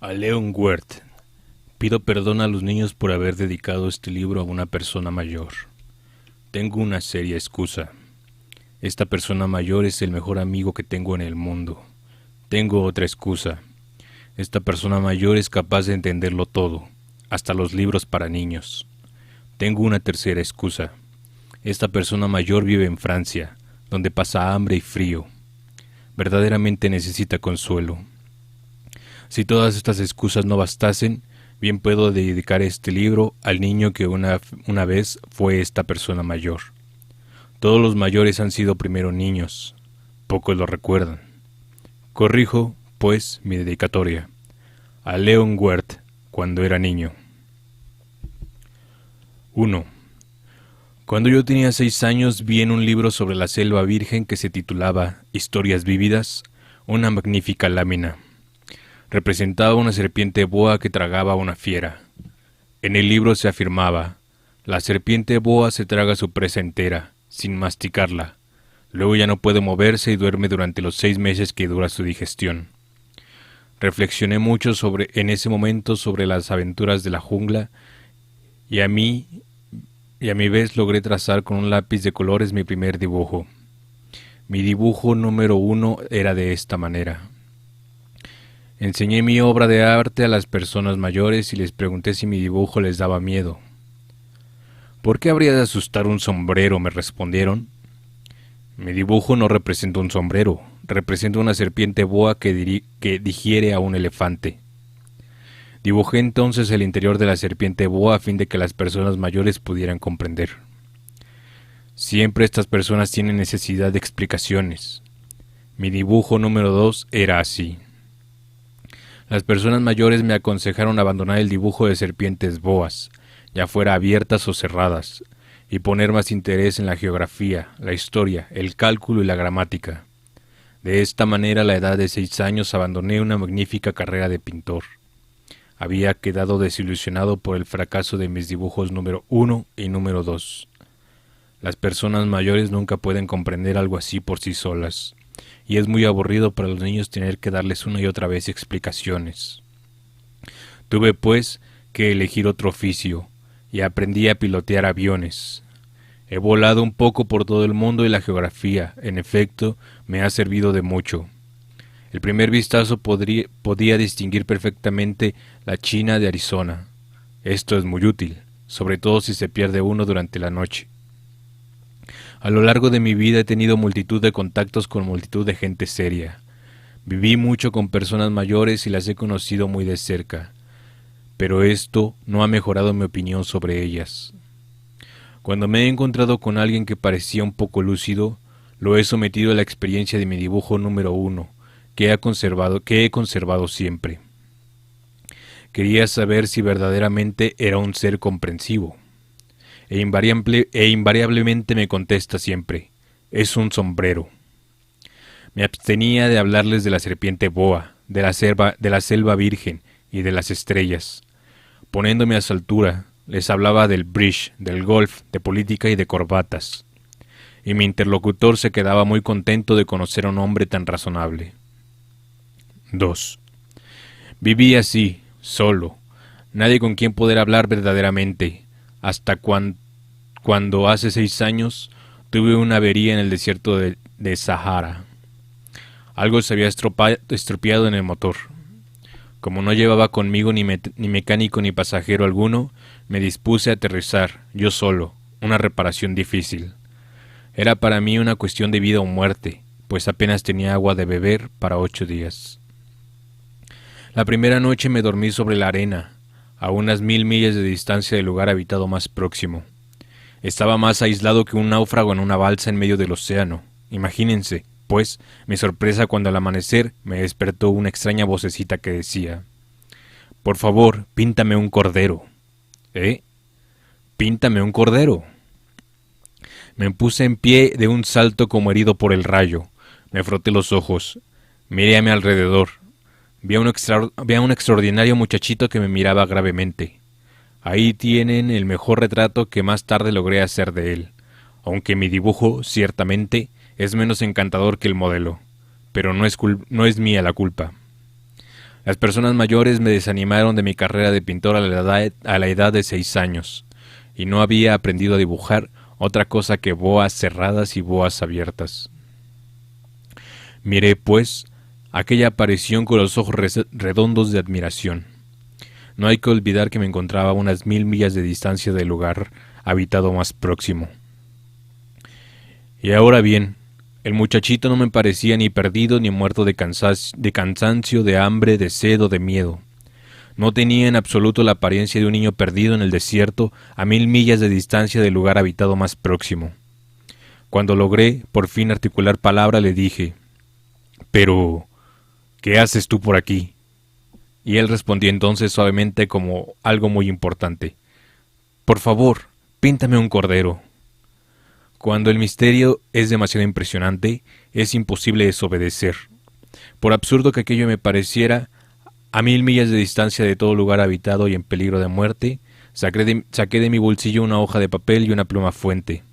A Leon Wirth. Pido perdón a los niños por haber dedicado este libro a una persona mayor. Tengo una seria excusa. Esta persona mayor es el mejor amigo que tengo en el mundo. Tengo otra excusa. Esta persona mayor es capaz de entenderlo todo, hasta los libros para niños. Tengo una tercera excusa. Esta persona mayor vive en Francia, donde pasa hambre y frío. Verdaderamente necesita consuelo. Si todas estas excusas no bastasen, bien puedo dedicar este libro al niño que una vez fue esta persona mayor. Todos los mayores han sido primero niños, pocos lo recuerdan. Corrijo, pues, mi dedicatoria. A Leon Wirth, cuando era niño. 1. Cuando yo tenía 6 años vi en un libro sobre la selva virgen que se titulaba Historias vívidas, una magnífica lámina. Representaba una serpiente boa que tragaba a una fiera. En el libro se afirmaba: la serpiente boa se traga su presa entera, sin masticarla. Luego ya no puede moverse y duerme durante los 6 meses que dura su digestión. Reflexioné mucho en ese momento sobre las aventuras de la jungla y a mi vez logré trazar con un lápiz de colores mi primer dibujo. Mi dibujo número 1 era de esta manera. Enseñé mi obra de arte a las personas mayores y les pregunté si mi dibujo les daba miedo. ¿Por qué habría de asustar un sombrero?, me respondieron. Mi dibujo no representa un sombrero, representa una serpiente boa que digiere a un elefante. Dibujé entonces el interior de la serpiente boa a fin de que las personas mayores pudieran comprender. Siempre estas personas tienen necesidad de explicaciones. Mi dibujo número 2 era así. Las personas mayores me aconsejaron abandonar el dibujo de serpientes boas, ya fuera abiertas o cerradas, y poner más interés en la geografía, la historia, el cálculo y la gramática. De esta manera, a la edad de 6 años, abandoné una magnífica carrera de pintor. Había quedado desilusionado por el fracaso de mis dibujos número 1 y número 2. Las personas mayores nunca pueden comprender algo así por sí solas, y es muy aburrido para los niños tener que darles una y otra vez explicaciones. Tuve, pues, que elegir otro oficio, y aprendí a pilotear aviones. He volado un poco por todo el mundo y la geografía, en efecto, me ha servido de mucho. El primer vistazo podía distinguir perfectamente la China de Arizona. Esto es muy útil, sobre todo si se pierde uno durante la noche. A lo largo de mi vida he tenido multitud de contactos con multitud de gente seria. Viví mucho con personas mayores y las he conocido muy de cerca, pero esto no ha mejorado mi opinión sobre ellas. Cuando me he encontrado con alguien que parecía un poco lúcido, lo he sometido a la experiencia de mi dibujo número 1, que he conservado siempre. Quería saber si verdaderamente era un ser comprensivo. E invariablemente me contesta siempre: es un sombrero. Me abstenía de hablarles de la serpiente boa, de la selva virgen y de las estrellas. Poniéndome a su altura, les hablaba del bridge, del golf, de política y de corbatas. Y mi interlocutor se quedaba muy contento de conocer a un hombre tan razonable. 2. Viví así, solo, nadie con quien poder hablar verdaderamente, hasta cuando hace 6 años tuve una avería en el desierto de Sahara. Algo se había estropeado en el motor. Como no llevaba conmigo ni mecánico ni pasajero alguno, me dispuse a aterrizar, yo solo, una reparación difícil. Era para mí una cuestión de vida o muerte, pues apenas tenía agua de beber para 8 días. La primera noche me dormí sobre la arena, a unas 1000 millas de distancia del lugar habitado más próximo. Estaba más aislado que un náufrago en una balsa en medio del océano. Imagínense, pues, mi sorpresa cuando al amanecer me despertó una extraña vocecita que decía: «Por favor, píntame un cordero». «¿Eh? Píntame un cordero». Me puse en pie de un salto como herido por el rayo. Me froté los ojos. Miré a mi alrededor. Vi a un extraordinario muchachito que me miraba gravemente. Ahí tienen el mejor retrato que más tarde logré hacer de él, aunque mi dibujo, ciertamente, es menos encantador que el modelo, pero no es mía la culpa. Las personas mayores me desanimaron de mi carrera de pintor a la edad de 6 años, y no había aprendido a dibujar otra cosa que boas cerradas y boas abiertas. Miré, pues, aquella aparición con los ojos redondos de admiración. No hay que olvidar que me encontraba a unas 1000 millas de distancia del lugar habitado más próximo. Y ahora bien, el muchachito no me parecía ni perdido ni muerto de cansancio, de hambre, de sed o de miedo. No tenía en absoluto la apariencia de un niño perdido en el desierto a 1000 millas de distancia del lugar habitado más próximo. Cuando logré por fin articular palabra le dije: «Pero, ¿qué haces tú por aquí?». Y él respondió entonces suavemente como algo muy importante: «Por favor, píntame un cordero». Cuando el misterio es demasiado impresionante, es imposible desobedecer. Por absurdo que aquello me pareciera, a 1000 millas de distancia de todo lugar habitado y en peligro de muerte, saqué de mi bolsillo una hoja de papel y una pluma fuente.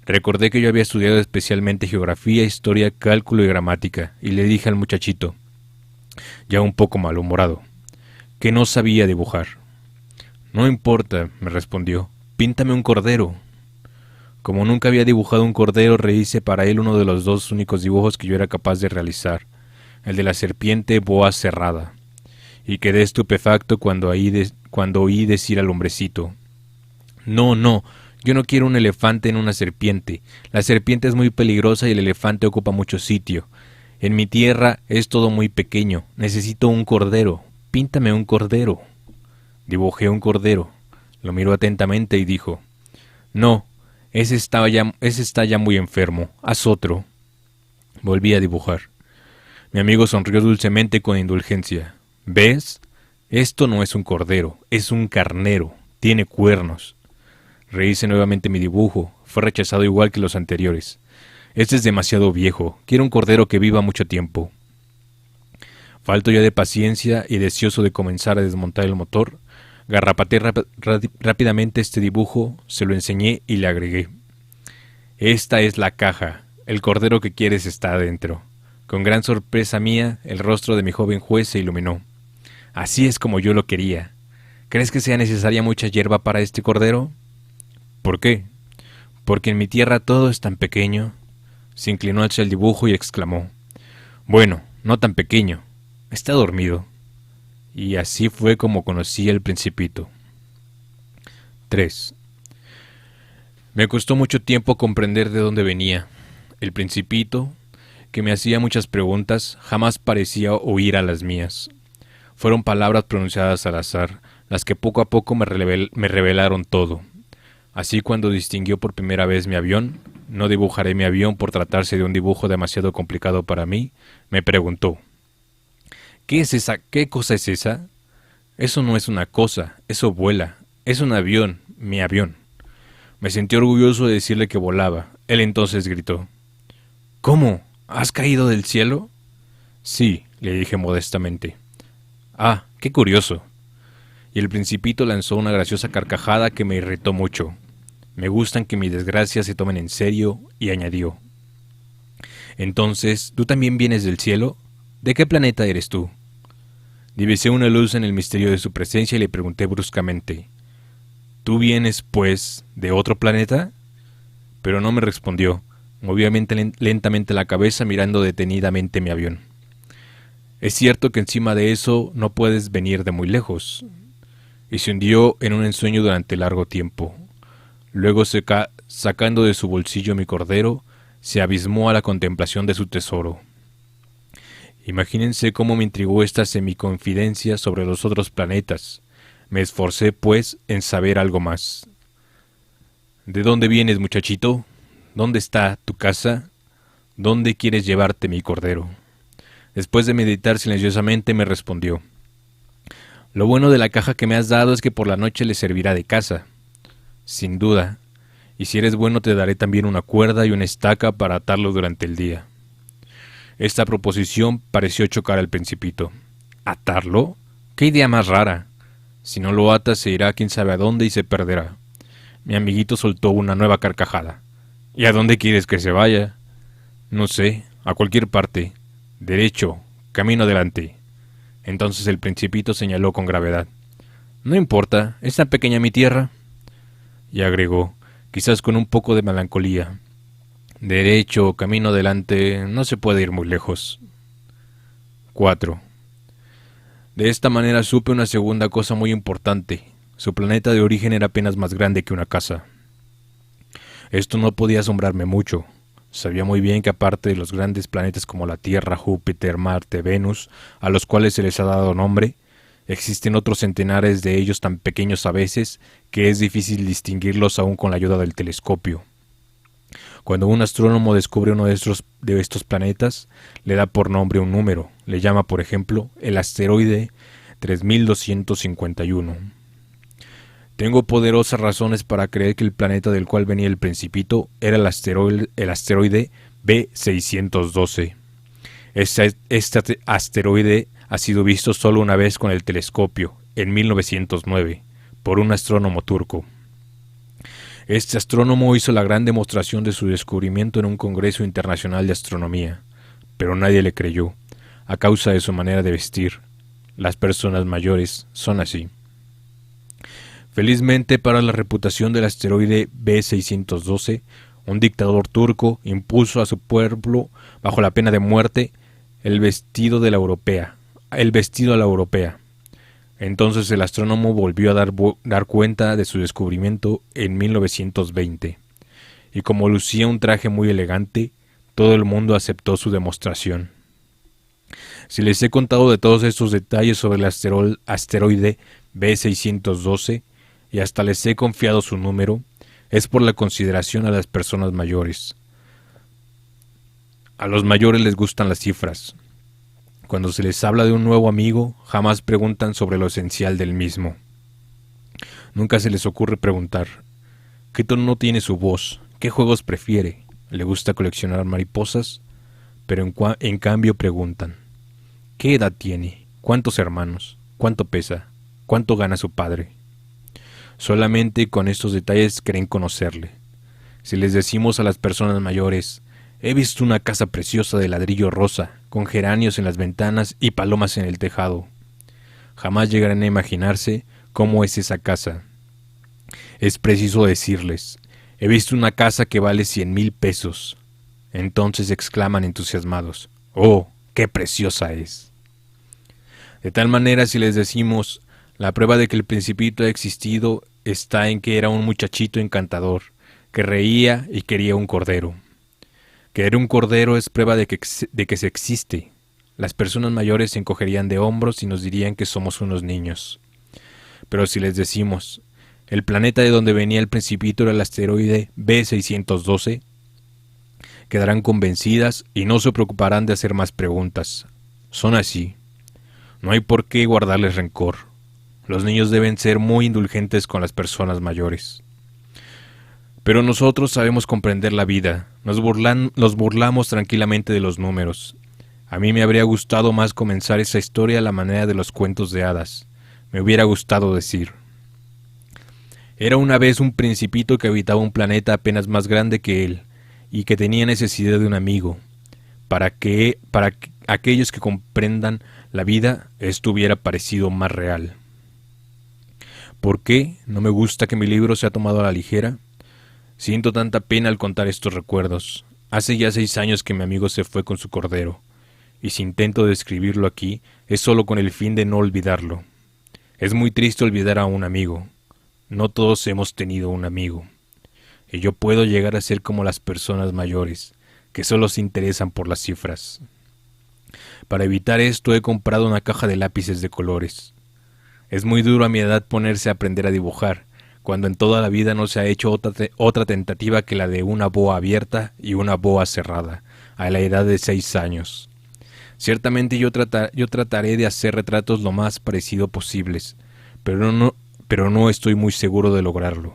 Recordé que yo había estudiado especialmente geografía, historia, cálculo y gramática, y le dije al muchachito, ya un poco malhumorado, que no sabía dibujar. «No importa», me respondió, «píntame un cordero». Como nunca había dibujado un cordero, rehice para él uno de los 2 únicos dibujos que yo era capaz de realizar, el de la serpiente boa cerrada, y quedé estupefacto cuando oí decir al hombrecito: «No, no, yo no quiero un elefante en una serpiente. La serpiente es muy peligrosa y el elefante ocupa mucho sitio. En mi tierra es todo muy pequeño. Necesito un cordero. Píntame un cordero». Dibujé un cordero. Lo miró atentamente y dijo: «No, ese está ya muy enfermo. Haz otro». Volví a dibujar. Mi amigo sonrió dulcemente con indulgencia. «¿Ves? Esto no es un cordero, es un carnero. Tiene cuernos». Rehice nuevamente mi dibujo. Fue rechazado igual que los anteriores. «Este es demasiado viejo. Quiero un cordero que viva mucho tiempo». Falto ya de paciencia y deseoso de comenzar a desmontar el motor, garrapateé rápidamente este dibujo, se lo enseñé y le agregué: «Esta es la caja. El cordero que quieres está adentro». Con gran sorpresa mía, el rostro de mi joven juez se iluminó. «Así es como yo lo quería. ¿Crees que sea necesaria mucha hierba para este cordero?». «¿Por qué?». «Porque en mi tierra todo es tan pequeño». Se inclinó hacia el dibujo y exclamó: «Bueno, no tan pequeño. Está dormido». Y así fue como conocí El Principito. 3. Me costó mucho tiempo comprender de dónde venía. El Principito, que me hacía muchas preguntas, jamás parecía oír a las mías. Fueron palabras pronunciadas al azar, las que poco a poco me revelaron todo. Así, cuando distinguió por primera vez mi avión, no dibujaré mi avión por tratarse de un dibujo demasiado complicado para mí, me preguntó: «¿Qué es esa? ¿Qué cosa es esa?». «Eso no es una cosa, eso vuela. Es un avión, mi avión». Me sentí orgulloso de decirle que volaba. Él entonces gritó: «¿Cómo? ¿Has caído del cielo?». «Sí», le dije modestamente. «Ah, qué curioso». Y el Principito lanzó una graciosa carcajada que me irritó mucho. «Me gustan que mis desgracias se tomen en serio», y añadió: «Entonces, ¿tú también vienes del cielo? ¿De qué planeta eres tú?». Divisé una luz en el misterio de su presencia y le pregunté bruscamente: «¿Tú vienes, pues, de otro planeta?». Pero no me respondió. Movió lentamente la cabeza mirando detenidamente mi avión. «Es cierto que encima de eso no puedes venir de muy lejos». Y se hundió en un ensueño durante largo tiempo. Luego, sacando de su bolsillo mi cordero, se abismó a la contemplación de su tesoro. Imagínense cómo me intrigó esta semiconfidencia sobre los otros planetas. Me esforcé, pues, en saber algo más. «¿De dónde vienes, muchachito? ¿Dónde está tu casa? ¿Dónde quieres llevarte mi cordero?». Después de meditar silenciosamente me respondió: «Lo bueno de la caja que me has dado es que por la noche le servirá de casa». «Sin duda. Y si eres bueno te daré también una cuerda y una estaca para atarlo durante el día». Esta proposición pareció chocar al Principito. «¿Atarlo? ¡Qué idea más rara! Si no lo atas se irá quién sabe a dónde y se perderá». Mi amiguito soltó una nueva carcajada. «¿Y a dónde quieres que se vaya?». «No sé, a cualquier parte. Derecho, camino adelante». Entonces el Principito señaló con gravedad: «No importa, es tan pequeña mi tierra». Y agregó, quizás con un poco de melancolía: «Derecho, camino adelante, no se puede ir muy lejos». 4. De esta manera supe una segunda cosa muy importante. Su planeta de origen era apenas más grande que una casa. Esto no podía asombrarme mucho. Sabía muy bien que aparte de los grandes planetas como la Tierra, Júpiter, Marte, Venus, a los cuales se les ha dado nombre, existen otros centenares de ellos tan pequeños a veces que es difícil distinguirlos aún con la ayuda del telescopio. Cuando un astrónomo descubre uno de estos planetas, le da por nombre un número. Le llama, por ejemplo, el asteroide 3251. Tengo poderosas razones para creer que el planeta del cual venía el Principito era el asteroide B612. Este asteroide ha sido visto solo una vez con el telescopio, en 1909, por un astrónomo turco. Este astrónomo hizo la gran demostración de su descubrimiento en un congreso internacional de astronomía, pero nadie le creyó, a causa de su manera de vestir. Las personas mayores son así. Felizmente para la reputación del asteroide B612, un dictador turco impuso a su pueblo, bajo la pena de muerte, el vestido a la europea. Entonces el astrónomo volvió a dar cuenta de su descubrimiento en 1920, y como lucía un traje muy elegante, todo el mundo aceptó su demostración. Si les he contado de todos estos detalles sobre el asteroide B612, y hasta les he confiado su número, es por la consideración a las personas mayores. A los mayores les gustan las cifras. Cuando se les habla de un nuevo amigo, jamás preguntan sobre lo esencial del mismo. Nunca se les ocurre preguntar: ¿qué tono tiene su voz? ¿Qué juegos prefiere? ¿Le gusta coleccionar mariposas? Pero en cambio preguntan: ¿qué edad tiene? ¿Cuántos hermanos? ¿Cuánto pesa? ¿Cuánto gana su padre? Solamente con estos detalles creen conocerle. Si les decimos a las personas mayores: he visto una casa preciosa de ladrillo rosa, con geranios en las ventanas y palomas en el tejado, jamás llegarán a imaginarse cómo es esa casa. Es preciso decirles: he visto una casa que vale 100,000 pesos. Entonces exclaman entusiasmados: ¡oh, qué preciosa es! De tal manera, si les decimos: la prueba de que el Principito ha existido está en que era un muchachito encantador, que reía y quería un cordero. Querer un cordero es prueba de que se existe. Las personas mayores se encogerían de hombros y nos dirían que somos unos niños. Pero si les decimos: el planeta de donde venía el Principito era el asteroide B612, quedarán convencidas y no se preocuparán de hacer más preguntas. Son así. No hay por qué guardarles rencor. Los niños deben ser muy indulgentes con las personas mayores. Pero nosotros sabemos comprender la vida. Nos burlamos tranquilamente de los números. A mí me habría gustado más comenzar esa historia a la manera de los cuentos de hadas. Me hubiera gustado decir: era una vez un principito que habitaba un planeta apenas más grande que él, y que tenía necesidad de un amigo. Para que aquellos que comprendan la vida, esto hubiera parecido más real. ¿Por qué no me gusta que mi libro sea tomado a la ligera? Siento tanta pena al contar estos recuerdos. Hace ya 6 años que mi amigo se fue con su cordero, y si intento describirlo aquí, es solo con el fin de no olvidarlo. Es muy triste olvidar a un amigo. No todos hemos tenido un amigo. Y yo puedo llegar a ser como las personas mayores, que solo se interesan por las cifras. Para evitar esto he comprado una caja de lápices de colores. Es muy duro a mi edad ponerse a aprender a dibujar, cuando en toda la vida no se ha hecho otra tentativa que la de una boa abierta y una boa cerrada, a la edad de 6 años. Ciertamente yo trataré de hacer retratos lo más parecido posibles, pero no estoy muy seguro de lograrlo.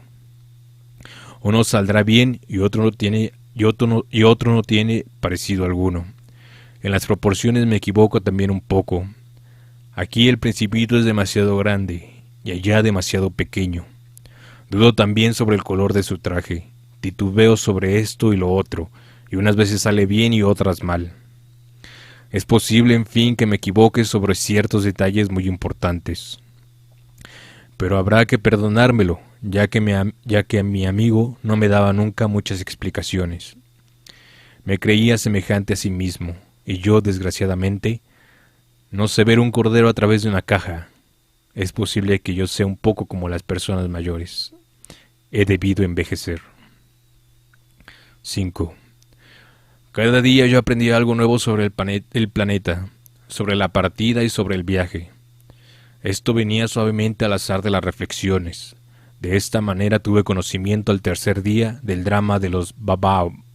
Uno saldrá bien y otro no tiene parecido alguno. En las proporciones me equivoco también un poco. Aquí el Principito es demasiado grande y allá demasiado pequeño. Dudo también sobre el color de su traje. Titubeo sobre esto y lo otro, y unas veces sale bien y otras mal. Es posible, en fin, que me equivoque sobre ciertos detalles muy importantes. Pero habrá que perdonármelo, ya que mi amigo no me daba nunca muchas explicaciones. Me creía semejante a sí mismo, y yo, desgraciadamente, no sé ver un cordero a través de una caja. Es posible que yo sea un poco como las personas mayores. He debido envejecer. 5. Cada día yo aprendía algo nuevo sobre el planeta, sobre la partida y sobre el viaje. Esto venía suavemente al azar de las reflexiones. De esta manera tuve conocimiento al tercer día del drama de los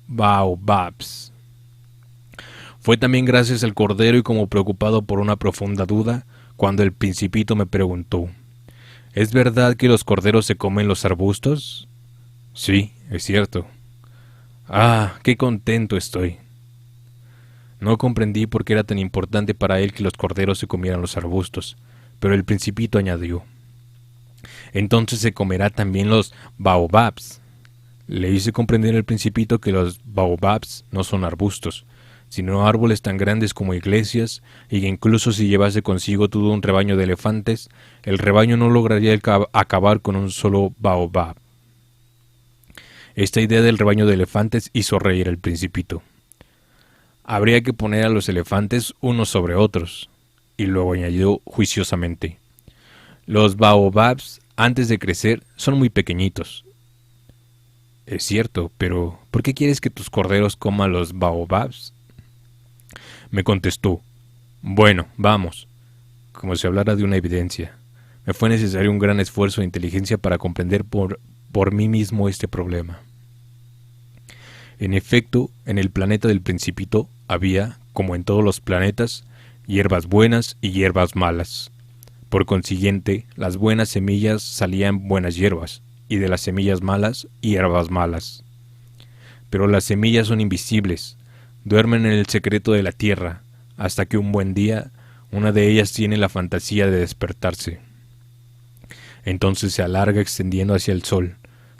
baobabs. Fue también gracias al cordero y como preocupado por una profunda duda, cuando el principito me preguntó: ¿es verdad que los corderos se comen los arbustos? Sí, es cierto. Ah, qué contento estoy. No comprendí por qué era tan importante para él que los corderos se comieran los arbustos, pero el principito añadió: entonces se comerá también los baobabs. Le hice comprender al principito que los baobabs no son arbustos, sino árboles tan grandes como iglesias, y que incluso si llevase consigo todo un rebaño de elefantes, el rebaño no lograría acabar con un solo baobab. Esta idea del rebaño de elefantes hizo reír al principito. Habría que poner a los elefantes unos sobre otros, y luego añadió juiciosamente: los baobabs, antes de crecer, son muy pequeñitos. Es cierto, pero ¿por qué quieres que tus corderos coman los baobabs? Me contestó: bueno, vamos, como si hablara de una evidencia. Me fue necesario un gran esfuerzo de inteligencia para comprender por mí mismo este problema. En efecto, en el planeta del Principito había, como en todos los planetas, hierbas buenas y hierbas malas. Por consiguiente, las buenas semillas salían buenas hierbas, y de las semillas malas, hierbas malas. Pero las semillas son invisibles, duermen en el secreto de la tierra, hasta que un buen día una de ellas tiene la fantasía de despertarse. Entonces se alarga extendiendo hacia el sol,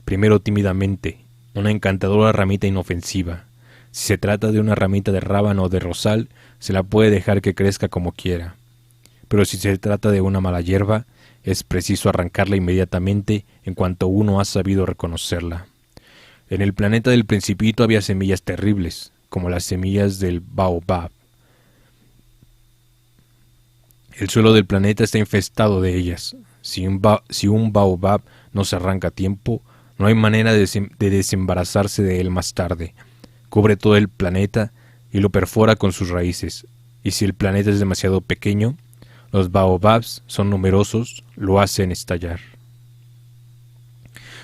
primero tímidamente, una encantadora ramita inofensiva. Si se trata de una ramita de rábano o de rosal, se la puede dejar que crezca como quiera. Pero si se trata de una mala hierba, es preciso arrancarla inmediatamente en cuanto uno ha sabido reconocerla. En el planeta del Principito había semillas terribles, como las semillas del baobab. El suelo del planeta está infestado de ellas. Si un baobab no se arranca a tiempo, no hay manera de desembarazarse de él más tarde. Cubre todo el planeta y lo perfora con sus raíces. Y si el planeta es demasiado pequeño, los baobabs son numerosos, lo hacen estallar.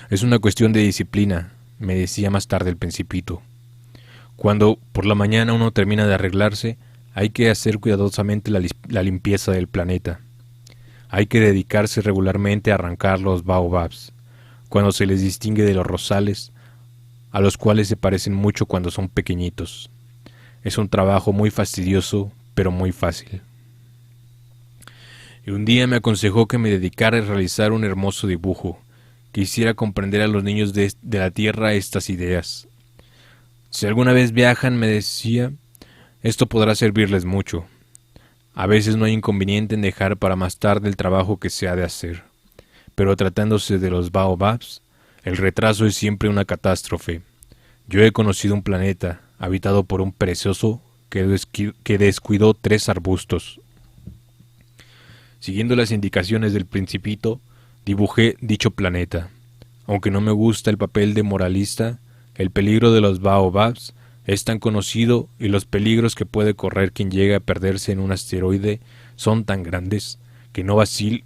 Es una cuestión de disciplina, me decía más tarde el Principito. Cuando por la mañana uno termina de arreglarse, hay que hacer cuidadosamente la limpieza del planeta. Hay que dedicarse regularmente a arrancar los baobabs, cuando se les distingue de los rosales, a los cuales se parecen mucho cuando son pequeñitos. Es un trabajo muy fastidioso, pero muy fácil. Y un día me aconsejó que me dedicara a realizar un hermoso dibujo, que hiciera comprender a los niños de la tierra estas ideas. Si alguna vez viajan, me decía, esto podrá servirles mucho. A veces no hay inconveniente en dejar para más tarde el trabajo que se ha de hacer. Pero tratándose de los baobabs, el retraso es siempre una catástrofe. Yo he conocido un planeta habitado por un perezoso que descuidó 3 arbustos. Siguiendo las indicaciones del Principito, dibujé dicho planeta. Aunque no me gusta el papel de moralista, el peligro de los baobabs es tan conocido y los peligros que puede correr quien llegue a perderse en un asteroide son tan grandes que no vacilo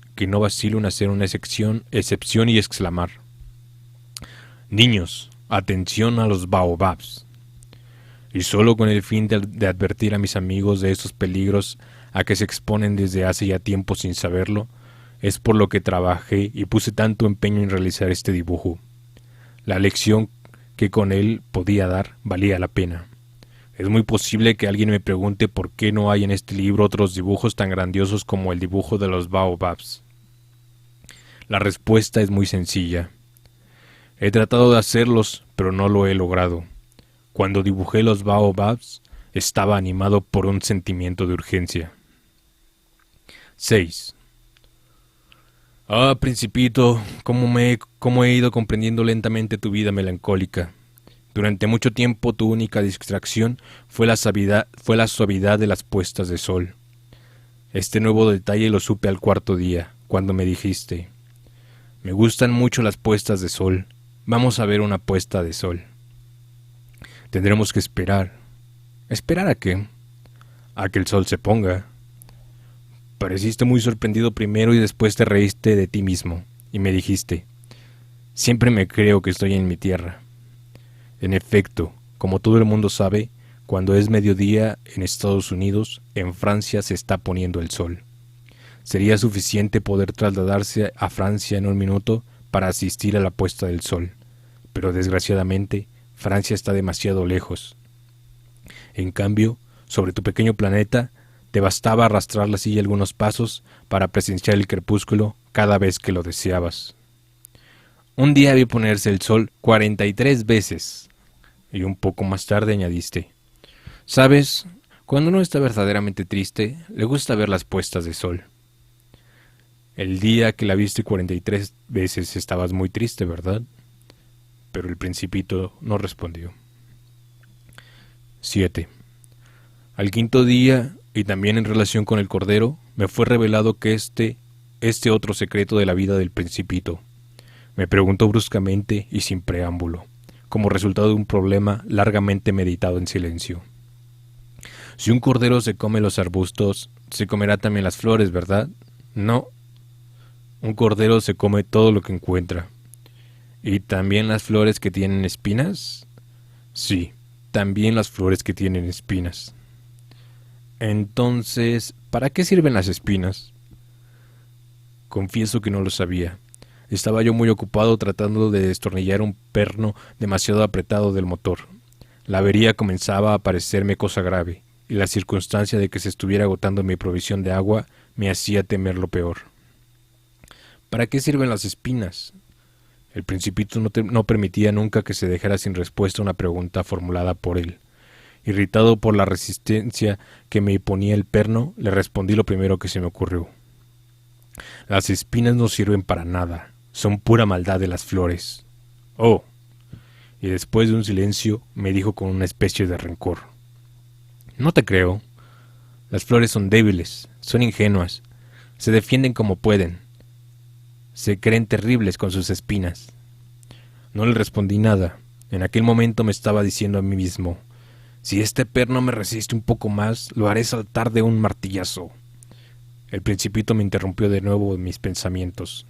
en hacer una excepción y exclamar: niños, atención a los baobabs. Y solo con el fin de advertir a mis amigos de estos peligros a que se exponen desde hace ya tiempo sin saberlo, es por lo que trabajé y puse tanto empeño en realizar este dibujo. La lección que con él podía dar valía la pena. Es muy posible que alguien me pregunte por qué no hay en este libro otros dibujos tan grandiosos como el dibujo de los baobabs. La respuesta es muy sencilla. He tratado de hacerlos, pero no lo he logrado. Cuando dibujé los baobabs, Estaba animado por un sentimiento de urgencia. 6. Ah, Principito, cómo he ido comprendiendo lentamente tu vida melancólica. Durante mucho tiempo tu única distracción fue la suavidad de las puestas de sol. Este nuevo detalle lo supe al cuarto día, cuando me dijiste: me gustan mucho las puestas de sol, vamos a ver una puesta de sol. Tendremos que esperar. ¿Esperar a qué? A que el sol se ponga. Pareciste muy sorprendido primero y después te reíste de ti mismo, y me dijiste: siempre me creo que estoy en mi tierra. En efecto, como todo el mundo sabe, cuando es mediodía en Estados Unidos, en Francia se está poniendo el sol. Sería suficiente poder trasladarse a Francia en un minuto para asistir a la puesta del sol, pero desgraciadamente Francia está demasiado lejos. En cambio, sobre tu pequeño planeta, te bastaba arrastrar la silla algunos pasos para presenciar el crepúsculo cada vez que lo deseabas. Un día vi ponerse el sol 43 veces. Y un poco más tarde añadiste: ¿sabes? Cuando uno está verdaderamente triste, le gusta ver las puestas de sol. El día que la viste 43 veces estabas muy triste, ¿verdad? Pero el Principito no respondió. 7. Al quinto día, y también en relación con el Cordero, me fue revelado que este otro secreto de la vida del Principito. Me preguntó bruscamente y sin preámbulo, como resultado de un problema largamente meditado en silencio. Si un cordero se come los arbustos, se comerá también las flores, ¿verdad? No. Un cordero se come todo lo que encuentra. ¿Y también las flores que tienen espinas? Sí, también las flores que tienen espinas. Entonces, ¿para qué sirven las espinas? Confieso que no lo sabía. Estaba yo muy ocupado tratando de destornillar un perno demasiado apretado del motor. La avería comenzaba a parecerme cosa grave, y la circunstancia de que se estuviera agotando mi provisión de agua me hacía temer lo peor. ¿Para qué sirven las espinas? El Principito no permitía nunca que se dejara sin respuesta una pregunta formulada por él. Irritado por la resistencia que me imponía el perno, le respondí lo primero que se me ocurrió. Las espinas no sirven para nada. Son pura maldad de las flores. Oh. Y después de un silencio me dijo con una especie de rencor: no te creo. Las flores son débiles, son ingenuas, se defienden como pueden, se creen terribles con sus espinas. No le respondí nada. En aquel momento me estaba diciendo a mí mismo: si este perno me resiste un poco más, lo haré saltar de un martillazo. El Principito me interrumpió de nuevo en mis pensamientos.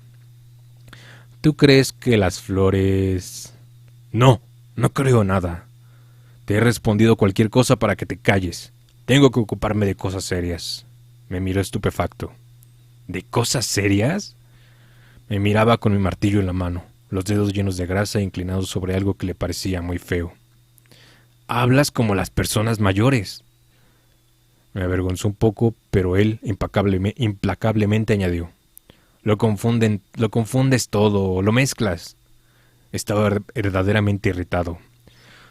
¿Tú crees que las flores...? No, no creo nada. Te he respondido cualquier cosa para que te calles. Tengo que ocuparme de cosas serias. Me miró estupefacto. ¿De cosas serias? Me miraba con mi martillo en la mano, los dedos llenos de grasa e inclinados sobre algo que le parecía muy feo. Hablas como las personas mayores. Me avergonzó un poco, pero él implacablemente añadió: Lo confundes todo, lo mezclas. Estaba verdaderamente irritado.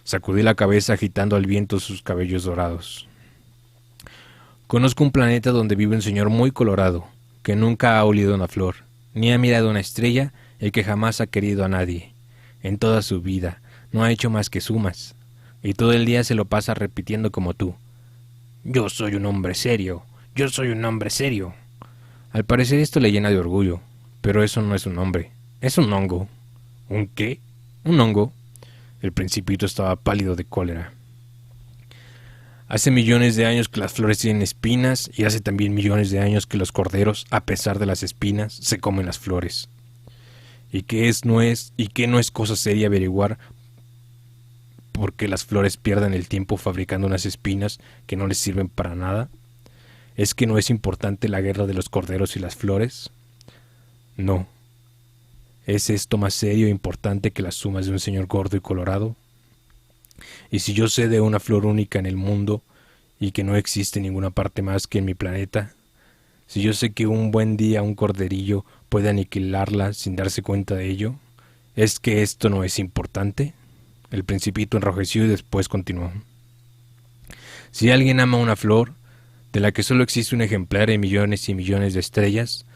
Sacudí la cabeza agitando al viento sus cabellos dorados. Conozco un planeta donde vive un señor muy colorado, que nunca ha olido una flor, ni ha mirado una estrella y que jamás ha querido a nadie. En toda su vida no ha hecho más que sumas, y todo el día se lo pasa repitiendo como tú: yo soy un hombre serio, yo soy un hombre serio. Al parecer esto le llena de orgullo, pero eso no es un hombre, es un hongo. ¿Un qué? Un hongo. El Principito estaba pálido de cólera. Hace millones de años que las flores tienen espinas, y hace también millones de años que los corderos, a pesar de las espinas, se comen las flores. ¿Y qué no es cosa seria averiguar por qué las flores pierden el tiempo fabricando unas espinas que no les sirven para nada? ¿Es que no es importante la guerra de los corderos y las flores? No. ¿Es esto más serio e importante que las sumas de un señor gordo y colorado? Y si yo sé de una flor única en el mundo y que no existe en ninguna parte más que en mi planeta, si yo sé que un buen día un corderillo puede aniquilarla sin darse cuenta de ello, ¿es que esto no es importante? El Principito enrojeció y después continuó: Si alguien ama una flor, de la que solo existe un ejemplar en millones y millones de estrellas,